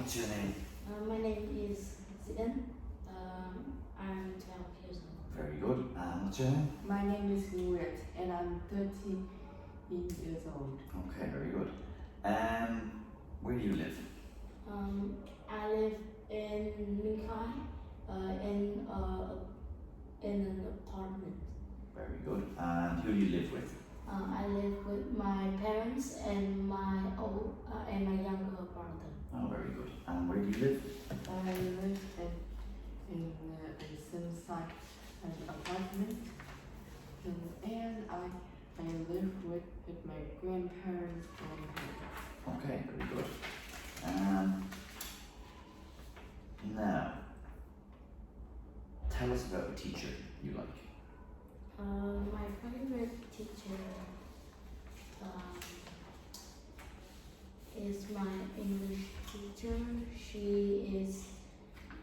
What's your name? My name is Dien. I'm 12 years old. Very good. And what's your name? My name is Nguyet and I'm 13 years old. Okay, very good. Where do you live? I live in Minkai, in an apartment. Very good. And who do you live with? I live with my parents and my younger brother. Oh, very good. And where do you live? I live in some side an apartment and I live with my grandparents and Okay, very good. Now, tell us about a teacher you like. My favorite teacher is my English teacher. She is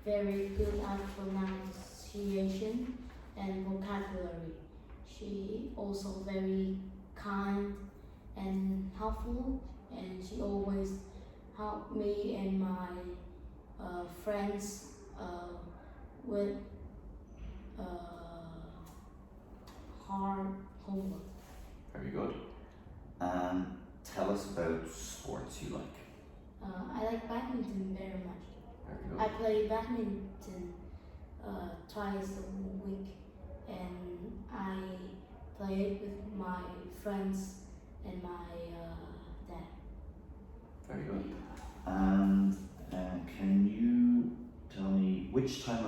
very good at pronunciation and vocabulary. She also very kind and helpful, and she always help me and my friends with hard homework. Very good. Tell us about sports you like. I like badminton very much. Very good. I play badminton twice a week, and I play it with my friends and my dad. Very good. And can you tell me which time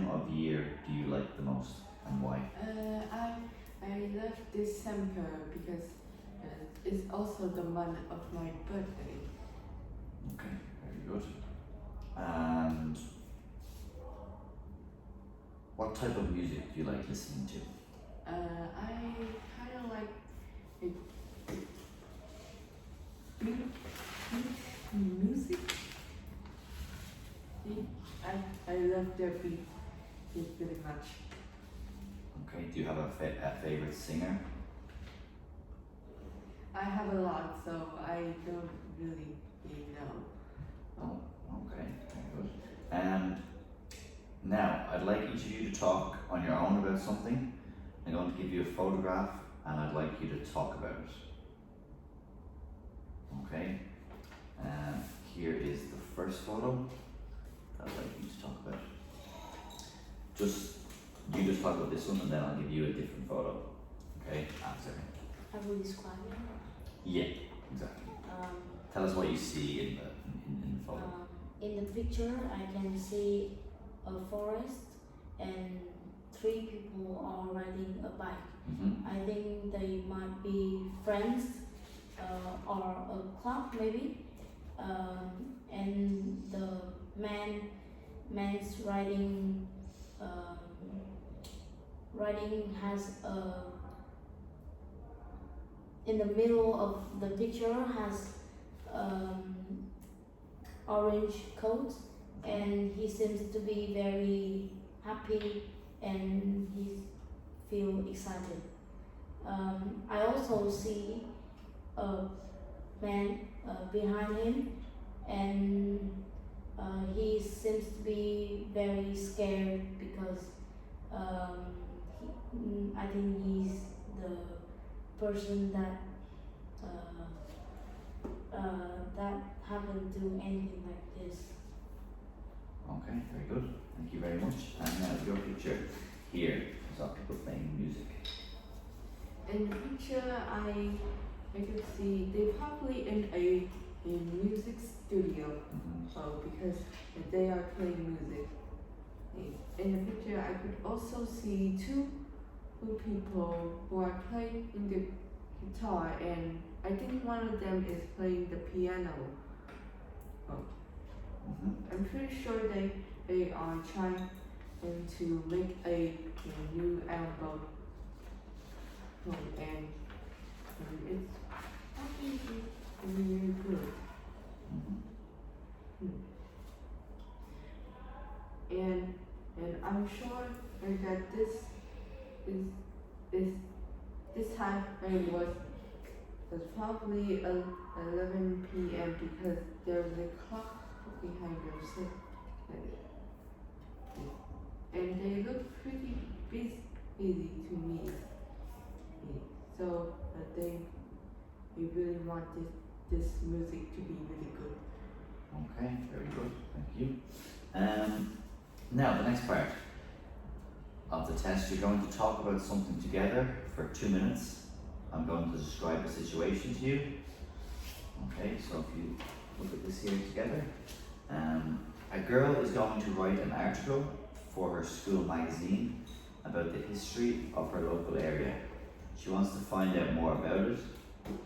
of year do you like the most and why? I love December because it's also the month of my birthday. Okay, very good. And what type of music do you like listening to? I kind of like it, music. I love their beat very much. Okay, do you have a favorite singer? I have a lot, so I don't really know. Oh, okay, very good. And now, I'd like each of you to talk on your own about something. I'm going to give you a photograph and I'd like you to talk about it. Okay? Here is the first photo that I'd like you to talk about. You just talk about this one and then I'll give you a different photo. Okay? Answer. I will describe it. Yeah, exactly. Tell us what you see in the photo. In the picture, I can see a forest and 3 people are riding a bike. Mm-hmm. I think they might be friends or a club maybe. And the man's riding has in the middle of the picture has orange coat, and he seems to be very happy and he feel excited. I also see a man behind him, and he seems to be very scared because I think he's the person that haven't do anything like this. Okay, very good. Thank you very much. And now your picture here is of people playing music. In the picture, I could see they probably in a music studio. Mm-hmm. Because they are playing music. In the picture, I could also see two people who are playing the guitar, and I think one of them is playing the piano. Mm-hmm. I'm pretty sure they are trying to make a new album. And it's actually really good. Mm-hmm. And I'm sure that this time it was it's probably 11 p.m. because there's a clock behind them. So, and they look pretty busy to me. So they really want this music to be really good. Okay, very good, thank you. Now the next part of the test, you're going to talk about something together for 2 minutes. I'm going to describe the situation to you. Okay, so if you look at this here together. A girl is going to write an article for her school magazine about the history of her local area. She wants to find out more about it.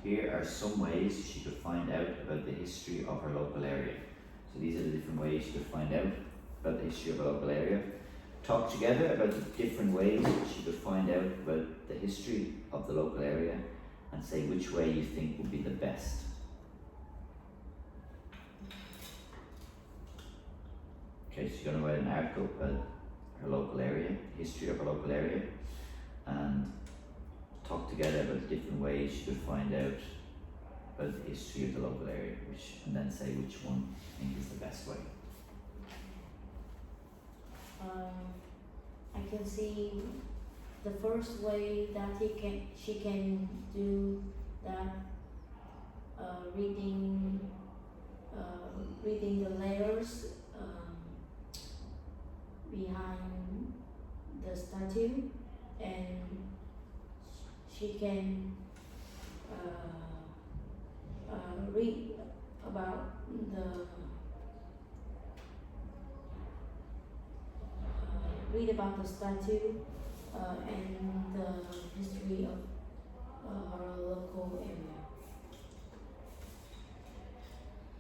Here are some ways she could find out about the history of her local area. So these are the different ways she could find out about the history of her local area. Talk together about the different ways she could find out about the history of the local area and say which way you think would be the best. Okay, so you're going to write an article about her local area, history of her local area, and talk together about the different ways you could find out about the history of the local area, and then say which one you think is the best way. I can see the first way that she can do that, reading the letters behind the statue, and she can read about the statue and the history of our local area.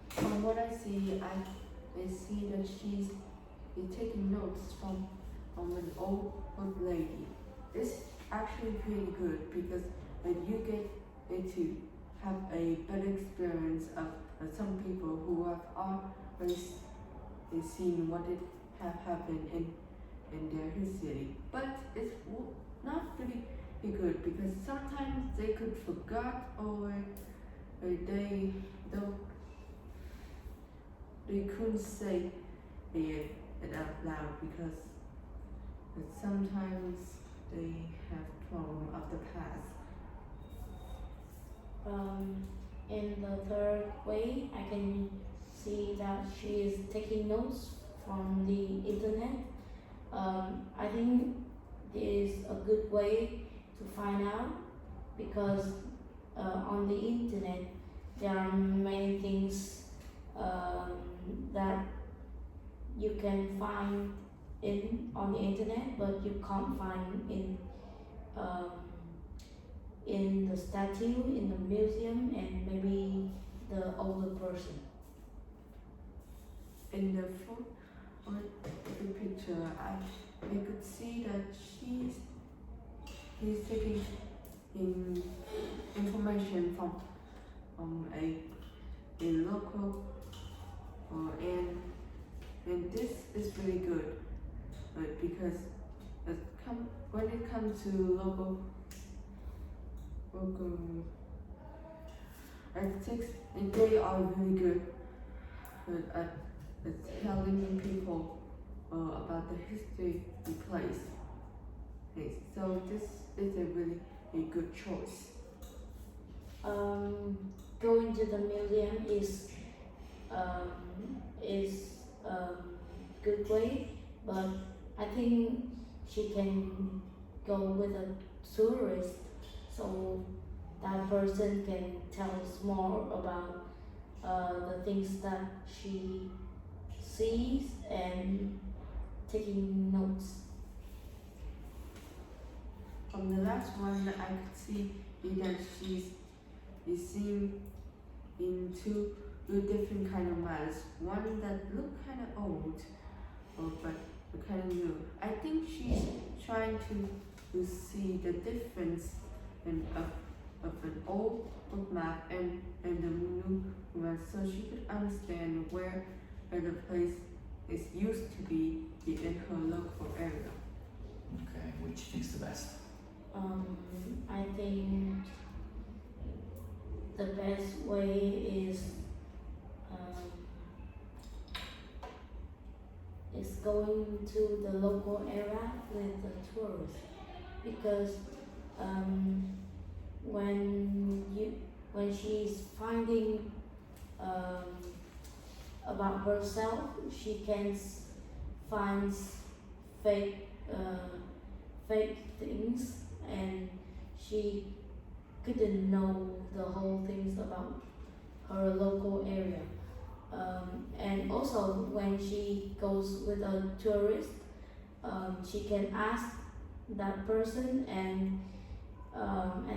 From what I see that she's taking notes from an old lady. It's actually pretty good because you get to have a better experience of some people who have already seen what it have happened in their city. But it's not really good because sometimes they could forget or they couldn't say it out loud because sometimes they have trauma of the past. In the third way, I can see that she is taking notes from the internet. I think it is a good way to find out because on the internet there are many things that you can find on the internet, but you can't find in the statue, in the museum, and maybe the older person. In the front of the picture, I could see that he's taking information from a local and this is really good, but because when it comes to local architects, they are really good at telling people about the history of the place. Okay, so this is a really good choice. Going to the museum is good way, but I think she can go with a tourist, so that person can tell us more about the things that she sees and taking notes. On the last one, I could see that she's seen in two different kind of masks. One that look kind of old, but kind of new. I think she's trying to see the difference of an old map and the new map, so she could understand where the place is used to be in her local area. Okay, which you think's the best? I think the best way is going to the local area with the tourists, because when she's finding about herself, she can find fake fake things, and she couldn't know the whole things about her local area. And also when she goes with a tourist, she can ask that person and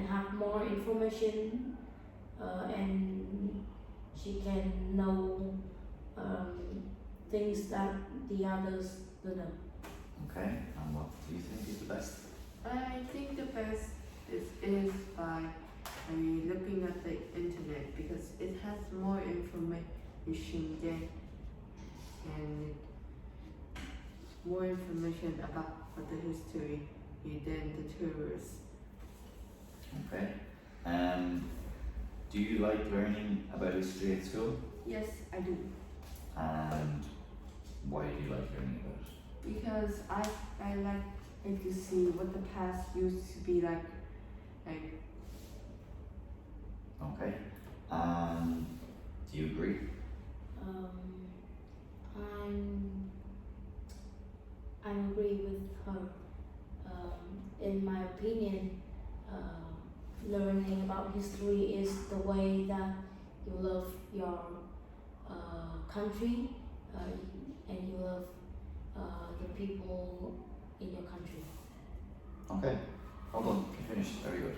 have more information, and she can know things that the others don't know. Okay, and what do you think is the best? I think the best is by looking at the internet, because it has more information than and more information about the history than the tourists. Okay. Do you like learning about history at school? Yes, I do. And why do you like learning about it? Because I like to see what the past used to be like. Okay. Do you agree? I agree with her. In my opinion, learning about history is the way that you love your country, and you love the people in your country. Okay. Hold on. You finished. Very good.